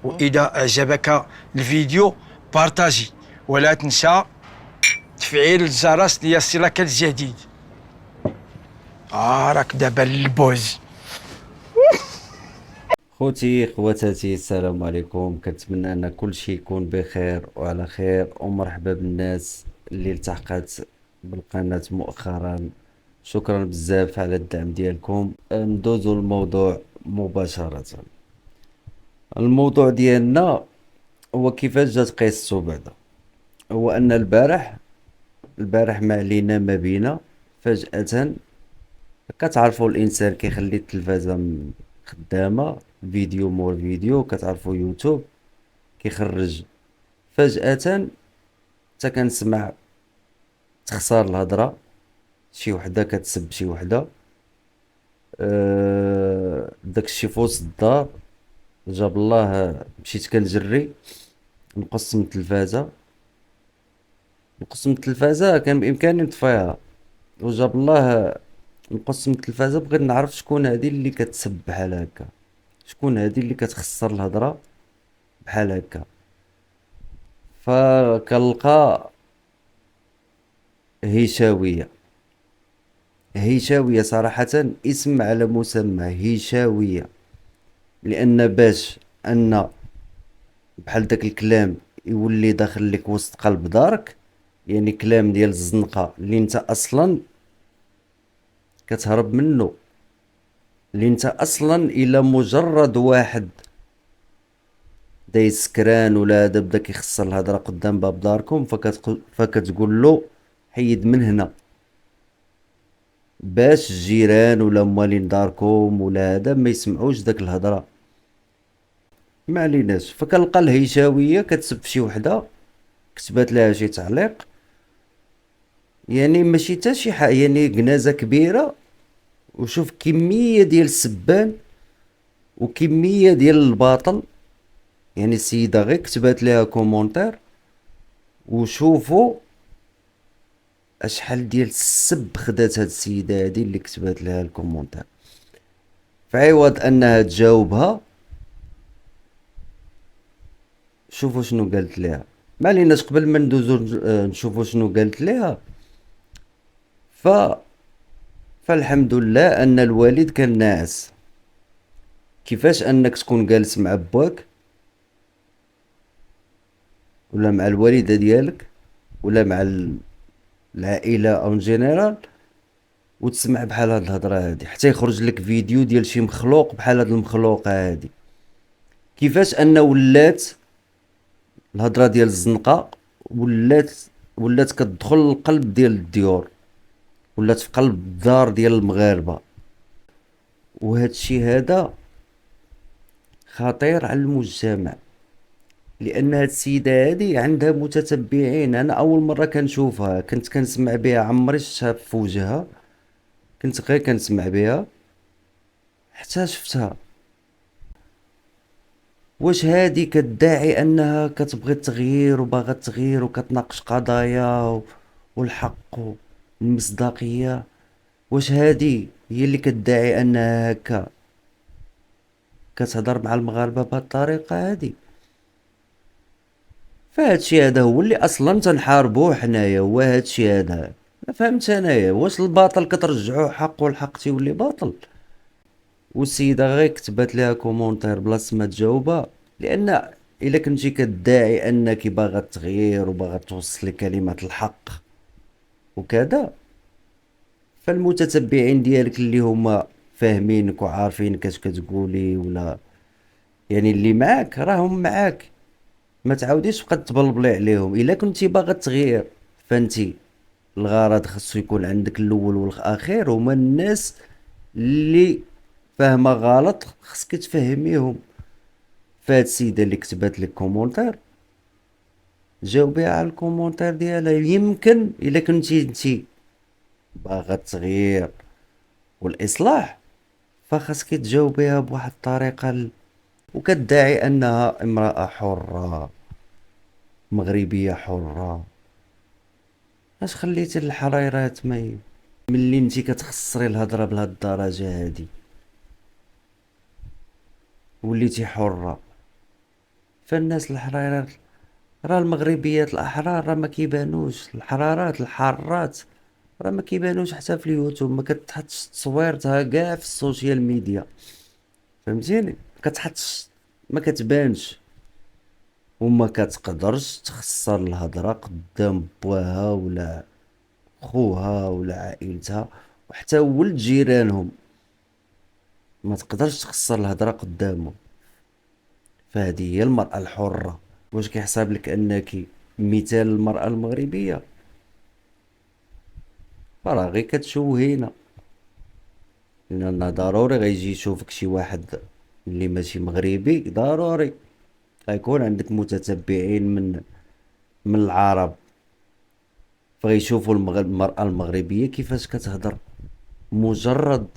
وإذا أعجبك الفيديو بارتاجي، ولا تنسى تفعيل الجرس ليصلك الجديد. راك دابا البوز. خواتاتي، السلام عليكم. كنتمنى ان كل شيء يكون بخير وعلى خير، ومرحبا بالناس اللي التحقت بالقناة مؤخرا. شكرا بزاف على الدعم ديالكم. ندوزو الموضوع مباشرة. الموضوع ديالنا هو كيفاش جات قصتو بعدا. هو ان البارح ما علينا ما بينا فجأة. كتعرفوا الانسان كيخلي التلفازة خدامة، فيديو مور فيديو، كتعرفوا يوتيوب كيخرج فجأة. حتى كنسمع تخسر الهضرة، شي وحدة كتسب شي وحدة. داكشي في وسط الدار. جاب الله مشيت كنجري نقص من التلفازة كان بإمكاني نطفيها. وجاب الله نقص من التلفازة، بغيت نعرف شكون هادي اللي كتسب بحال هكا، شكون هادي اللي كتخسر الهضرة بحال هكا. فكنلقى هشاوية. هشاوية صراحة اسم على مسمى، هشاوية. لأن باش أن بحال داك الكلام يولي داخل لك وسط قلب دارك، يعني كلام ديال الزنقة اللي انت أصلا كتهرب منه، اللي انت أصلا إلا مجرد واحد دايز سكران ولا هذا بدا كيخسر الهضرة قدام باب داركم، فكتقول له حيد من هنا، باش الجيران ولا موالين داركم ولا هذا ما يسمعوش داك الهضره. ما عليناش. فكنلقى الهيشاويه كتسب في شي وحده، كتبات لها شي تعليق، يعني ماشي حتى شي حاجه، يعني جنازه كبيره. وشوف كميه ديال السبان وكميه ديال الباطل. يعني السيده غير كتبات لها كومونتير، وشوفوا اشحال ديال السب خدات هاد السيده هادي اللي كتبات لها الكومونتير. في عوض انها تجاوبها، شوفوا شنو قالت ليها. ما عليناش، قبل ما ندوزو نشوفوا شنو قالت ليها. ف فالحمد لله ان الوالد كان ناعس. كيفاش انك تكون جالس مع باك ولا مع الوالده ديالك ولا مع العائله او جينيرال، وتسمع بحال هاد الهضره هادي، حتى يخرج لك فيديو ديال شي مخلوق بحال هاد المخلوقه هادي. كيفاش ان ولات الهضره ديال الزنقه، ولات ولات كتدخل القلب ديال الديور، ولات في قلب الدار ديال المغاربه. وهذا الشيء هذا خطير على المجتمع، لان هاد السيده هادي عندها متتبعين. انا اول مره كنشوفها، كنت كنسمع بها، عمري شفتها في وجهها، كنت غير كنسمع بها حتى شفتها. واش هادي كدعي انها كتبغي التغيير وباغا التغيير وكتناقش قضايا والحق والمصداقيه؟ واش هادي هي اللي كدعي انها هكا كتهضر مع المغاربه بهاد الطريقه هادي؟ فهادشي هذا هو اللي اصلا تنحاربوه حنايا، هو هادشي هذا. ما فهمتش انايا واش الباطل كترجعوه حق والحق تيولي باطل. والسيده غير كتبات ليها كومونتير بلاصه ما تجاوبها، لان الا كنتي كدعي انك باغا التغيير وباغا توصلي كلمه الحق وكذا، فالمتتبعين ديالك اللي هما فاهمينك وعارفينك اش كتقولي، ولا يعني اللي معاك راهم معاك. ما تعاوديش تبقى تبلبلي عليهم. الا كنتي باغا التغيير، فانتي الغرض خصو يكون عندك الاول والاخير هما الناس اللي فاهمه غلط، خصك تفهميهم. فهاد السيده اللي كتبات لك كومونتير، جاوبيها على الكومونتير ديالها. يمكن الا كنتي انتي باغا التغيير والاصلاح، فخاصك تجاوبيها بواحد الطريقه وكتدعي انها امراه حره، مغربيه حره. اش خليتي الحرايرات ملي انتي كتخسري الهضره بهاد الدرجه هادي وليتي حره؟ فالناس الحريرات، راه المغربيات الأحرار راه ما كيبانوش، الحرارات الحارات راه ما كيبانوش حتى في اليوتيوب، ما كتحطش تصويرتها كاع في السوشيال ميديا، فهمتيني، ما كتحطش، ما كتبانش، وما كتقدرش تخسر الهضره قدام بواها ولا خوها ولا عائلتها وحتى ولد جيرانهم، ما تقدرش تخسر الهضره قدامه. فهذه هي المرأة الحرة. واش كيحسب لك انك مثال المرأة المغربية؟ فراه غير كتشوهينا، لان ضروري غيجي يشوفك شي واحد اللي ماشي مغربي، ضروري غيكون عندك متتبعين من العرب، فغيشوفوا المرأة المغربية كيفاش كتهضر، مجرد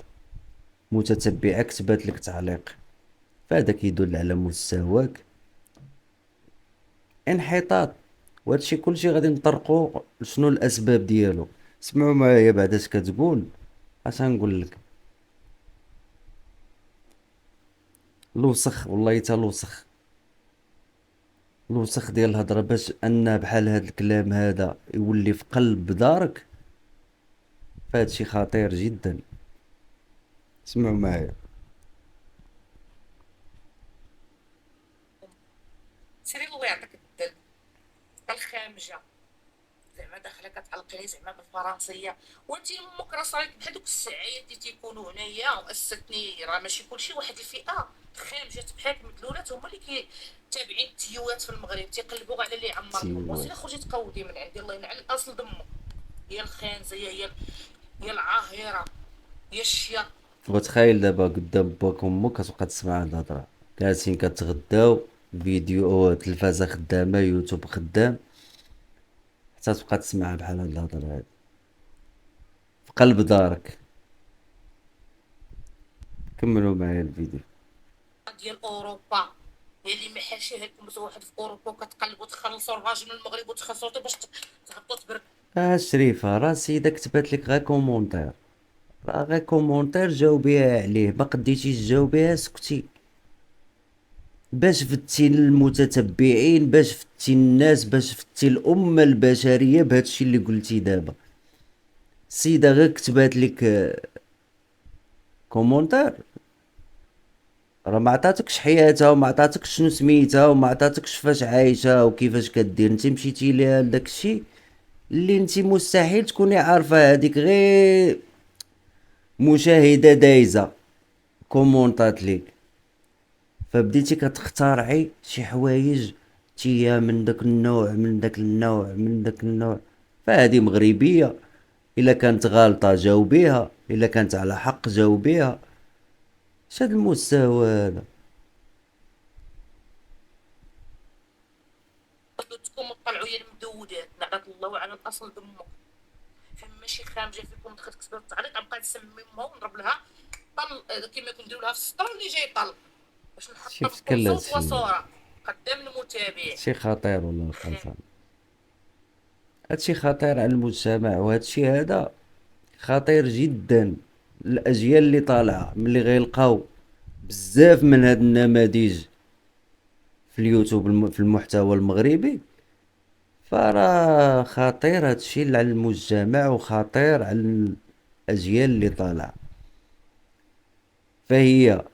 متتبعة كتبات لك تعليق، فهذا كيدل على مستواك انحطاط. وهادشي كلشي غادي نطرقو شنو الاسباب ديالو. سمعوا معايا بعد اش كتقول، اش غنقول لك. الوسخ، والله تا الوسخ، الوسخ ديال الهضره، باش ان بحال هاد الكلام هذا يولي في قلب دارك، فهادشي خطير جدا. اسمعوا معايا. سيري الله يعطيك الدل الخامجه، زعما داخله كتعلقي لي زعما بالفرنسيه، وانت امك راه صايك بحال دوك السعايات اللي تيكونوا هنايا واسستني، راه ماشي كلشي واحد الفئه خامجه بحالك مدلولات هما اللي تابعين التيوات في المغرب تيقلبوا على اللي عمركم، تيوات. وسيري خرجي تقودي من عندي الله ينعل اصل دمك، هي الخانزه هي العاهره هي الشيا. وتخيل دابا قدام باك وامك كتبقى تسمع هاد الهضره، جالسين كتغداو، فيديو تلفازه خدامه، يوتيوب خدام، حتى تبقى تسمع بحال هاد الهضره هادي في قلب دارك. كملوا معايا الفيديو. ديال اوروبا هي اللي محاشيه لكم واحد في اوروبا وكتقلبوا تخلصوا الراجل من المغرب وتخلصوا باش تهبطوا تبرك. شريفه، راه السيده كتبات لك غير كومونتير، راه غير كومونتير جاوبيها عليه، ما قديتيش تجاوبيها سكتي، باش فتي المتتبعين، باش فتي الناس، باش فتي الامه البشريه بهادشي اللي قلتي دابا. السيده غير كتبات لك كومونتير، راه ما عطاتكش حياتها وما عطاتكش شنو سميتها وما عطاتكش فاش عايشه وكيفاش كدير، انت مشيتي ليها لداك الشيء اللي انت مستحيل تكوني عارفه، هذيك غير مشاهده دايزه كومونطات ليك، فبديتي كتخترعي شي حوايج تيا من داك النوع من داك النوع من داك النوع. فهذه مغربيه، الا كانت غالطه جاوبيها، الا كانت على حق جاوبيها. شاد المستوى هذا؟ تكونوا طلعوا يا المدودات نعرف الله على الاصل دمك، فما ماشي خامجه فيكم دخلت كتبت التعليق نبقى نسمي امها ونضرب لها طل كما كنديروا لها في السطر اللي جاي طل باش نحطها شفت بكل كل صوت هادشي، وصوره قدام المتابع. هادشي خطير والله الخلفان، هادشي خطير على المجتمع، وهادشي هذا خطير جدا. الاجيال اللي طالعه ملي غيلقاو بزاف من هاد النماذج في اليوتيوب في المحتوى المغربي، فراه خطير هادشي على المجتمع وخطير على الاجيال اللي طالعه. فهي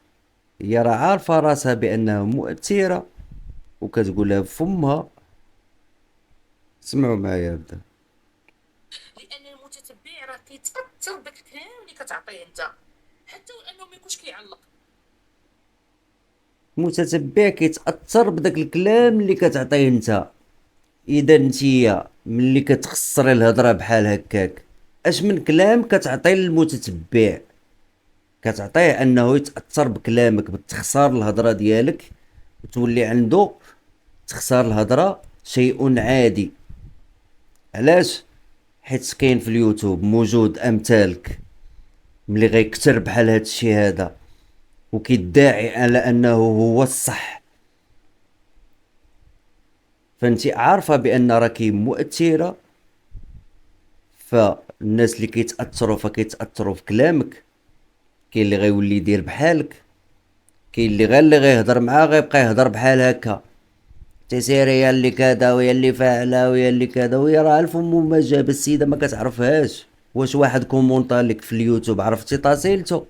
راه عارفه راسها بانها مؤثره وكتقولها بفمها. اسمعوا معايا هبدا. لان المتتبع راه كيتاثر بداك الكلام اللي كتعطيه انت حتى وانه ما يكونش كيعلق. المتتبع كيتاثر بداك الكلام اللي كتعطيه انت. اذا نتيا ملي كتخسري الهضره بحال هكاك، اش من كلام كتعطي للمتتبع؟ كتعطيه انه يتاثر بكلامك، بتخسر الهضره ديالك وتولي عنده تخسر الهضره شيء عادي. علاش؟ حيت كاين في اليوتيوب موجود امثالك ملي غيكتر بحال هاد الشيء هذا وكيدعي على انه هو الصح، فانت عارفه بان راكي مؤثره، فالناس اللي كيتاثروا فكيتاثروا في كلامك. كاين اللي غيولي يدير بحالك، كاين اللي غير اللي غيهضر معاه غيبقى يهضر بحال هكا، تيسير هي اللي كذا وهي اللي فاعله وهي اللي كذا، وهي راه الف ما جاب السيده ما كتعرفهاش. واش واحد كومونطا لك في اليوتيوب عرفتي طاسيلتو،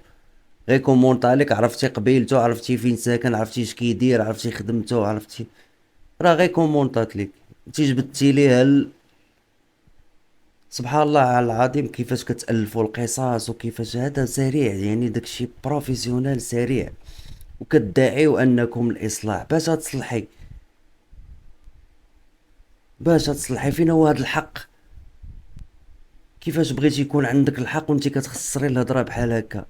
غير كومونطا لك عرفتي قبيلتو، عرفتي فين ساكن، عرفتي اش كيدير، عرفتي خدمتو، عرفتي، راه غير كومونطات لك انتي جبدتي ليها سبحان الله العظيم كيفاش كتالفوا القصص وكيفاش هذا سريع، يعني داكشي بروفيسيونيل سريع. وكتدعيو انكم الاصلاح باش تصلحي فين هو هذا الحق؟ كيفاش بغيتي يكون عندك الحق وانت كتخسري الهضره بحال هكا،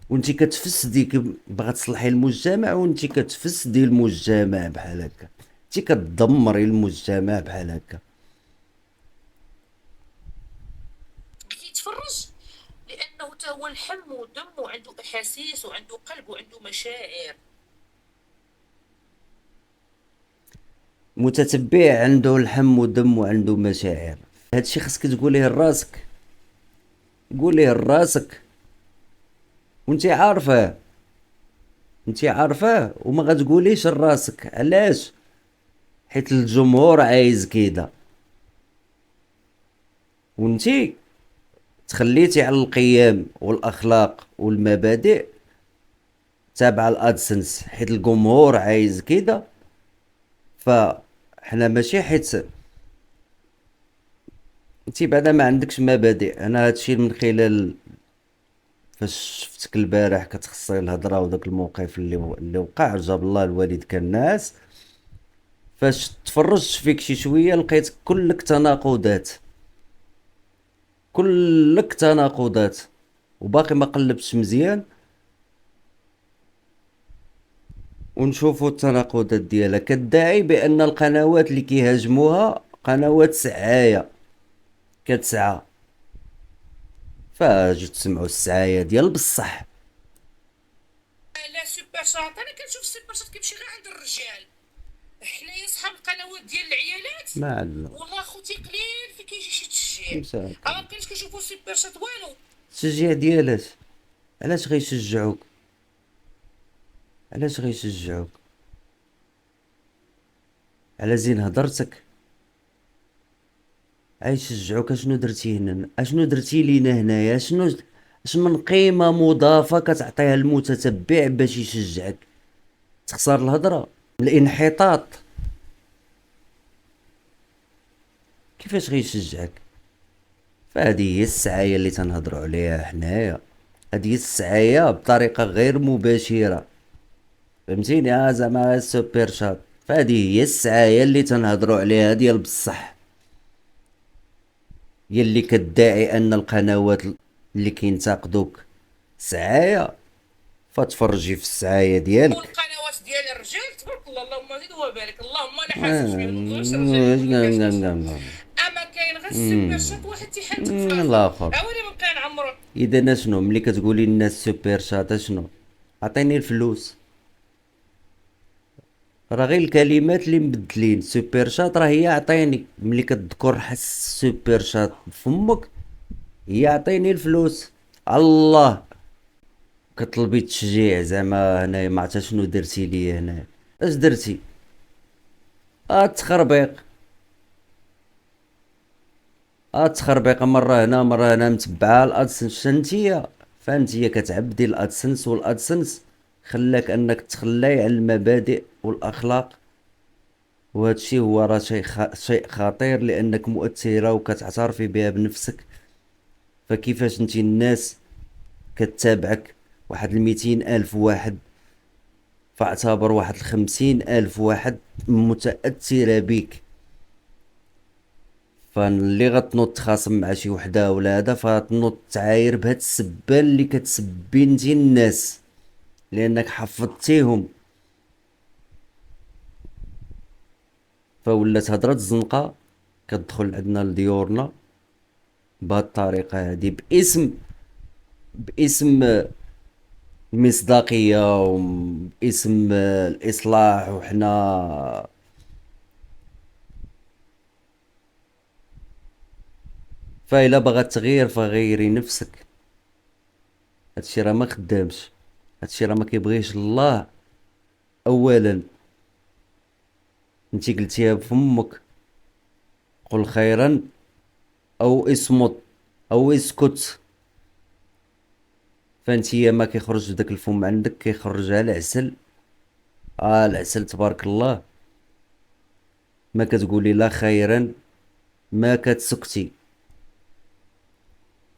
وانت كتفسدي باغا تصلحي المجتمع، وانت كتفسدي المجتمع بحال هكا، انت كتدمري المجتمع بحال هكا. كيتفرج لانه تا هو لحم ودم وعنده احاسيس وعنده قلب وعنده مشاعر. متتبع عنده لحم ودم وعنده مشاعر، هادشي خاصك تقوليه لراسك، قوليه لراسك وانت عارفاه، انت عارفاه وما غتقوليش لراسك. علاش؟ حيت الجمهور عايز كده، وانتي تخليتي على القيم والاخلاق والمبادئ تابعه الادسنس، حيت الجمهور عايز كده. فحنا ماشي حيت انتي بعدا ما عندكش مبادئ. انا هادشي من خلال فاش شفتك البارح كتخسري الهضره وداك الموقف اللي وقع، جاب الله الوالد كان ناس. فاش تفرجت فيك شي شويه لقيت كلك تناقضات، كلك تناقضات، وباقي ما قلبتش مزيان ونشوفوا التناقضات ديالها. كدعي بان القنوات اللي كيهاجموها قنوات سعايه، كتسعى، فاجي تسمعوا السعايه ديال بصح. لا سوبر شاط، انا كنشوف سوبر شاط كيمشي غير عند الرجال. حنايا صحاب القنوات ديال العيالات ما عندنا والله خوتي قليل في كيجي شي تشجيع. مساك ما بقيناش كنشوفوا سوبر شاط والو. التشجيع ديالاش؟ علاش غيشجعوك؟ علاش غيشجعوك؟ على زين هضرتك غيشجعوك؟ اشنو درتي هنا؟ اشنو درتي لينا هنايا؟ اش من قيمه مضافه كتعطيها المتتبع باش يشجعك؟ تخسر الهضره، الانحطاط، كيفاش غيشجعك؟ فهذه هي السعايه اللي تنهضروا عليها حنايا، هذه هي السعايه بطريقه غير مباشره، فهمتيني؟ زعما السوبر شات، فهذه هي السعايه اللي تنهضروا عليها ديال بصح. يلي كدعي ان القنوات اللي كينتقدوك سعايه، فتفرجي في السعايه ديالك. والقنوات ديال الرجال تبارك الله اللهم زيد وبارك، اللهم لا حاسس بهم نقولوش الرجال. اما كاين غير السوبر شات واحد تيحنتك في راسك. الاخر عاوني بقى نعمرو. اذا شنو ملي كتقولي للناس سوبر شات شنو؟ عطيني الفلوس. راه غير الكلمات اللي مبدلين. سوبر شات راه هي عطيني، ملي كتذكر حس سوبر شات بفمك هي عطيني الفلوس. الله كطلبي تشجيع زعما هنايا، ما عرفت شنو درتي لي هنا. اش درتي؟ التخربيق، التخربيق مره هنا مره هنا متبعه الادسنس. فهمتيا؟ فهمتيا؟ كتعبدي الادسنس، والادسنس خلاك انك تخلي على المبادئ والاخلاق، وهذا الشيء هو راه شيء خطير لانك مؤثره وكتعترفي بها بنفسك. فكيفاش انت الناس كتتابعك واحد 200,000 واحد، فاعتبر واحد 50,000 واحد متأثرة بيك، فاللي غتنوض تخاصم مع شي وحدة ولا هذا فتنوض تعاير بهاد السبة اللي كتسبي انتي الناس لانك حفظتيهم. فولات هضرة الزنقة كتدخل عندنا لديورنا بهاد الطريقة هادي، باسم المصداقية وباسم الإصلاح. وحنا فإلا بغا التغيير فغيري نفسك. هادشي راه ما خدامش، هادشي راه ما كيبغيش الله. أولا انت قلتيها بفمك، قل خيرا او اصمت او اسكت. فانتيا ما كيخرج داك الفم عندك كيخرج على العسل. العسل تبارك الله. ما كتقولي لا خيرا، ما كتسكتي.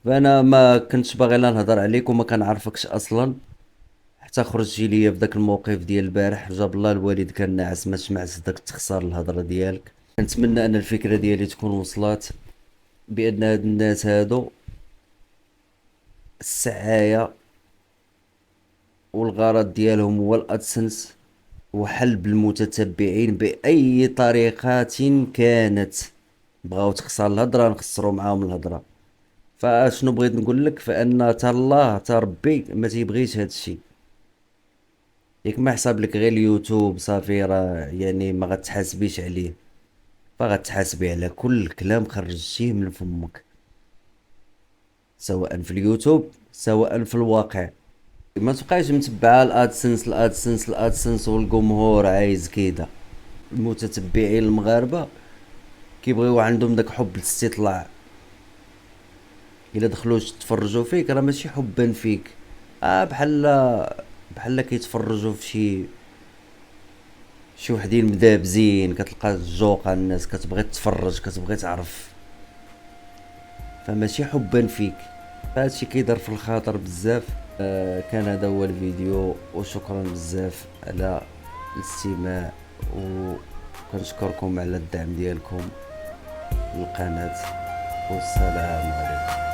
فانا ما كنتش باغي لا نهضر عليك وما كنعرفكش اصلا، حتى خرجتي ليا في داك الموقف ديال البارح. جاب الله الوالد كان ناعس ما سمعت داك تخسر الهضره ديالك. نتمنى ان الفكره ديالي تكون وصلات، بان هاد الناس هادو السعايه والغرض ديالهم هو الادسنس وحلب المتتبعين باي طريقه كانت. بغاو تخسر الهضره نخسروا معاهم الهضره. فاشنو بغيت نقول لك، فان تا الله تا ربي ما تيبغيش هاد الشيء. ياك ما حساب لك غير اليوتيوب صافي راه يعني ما غتحاسبيش عليه، فغتحاسبي على كل كلام خرجتيه من فمك، سواء في اليوتيوب سواء في الواقع. ما تبقايش متبعه الادسنس الادسنس الادسنس والجمهور عايز كده. المتتبعين المغاربه كيبغيو عندهم داك حب الاستطلاع. الا دخلوش تفرجوا فيك راه ماشي حبا فيك، بحال كيتفرجوا في شي وحدين مدابزين. كتلقى الجوق على الناس كتبغي تتفرج كتبغي تعرف، فماشي حبا فيك. هادشي كيدار في الخاطر بزاف. كان هذا هو الفيديو، وشكرا بزاف على الاستماع، وكنشكركم على الدعم ديالكم للقناة، والسلام عليكم.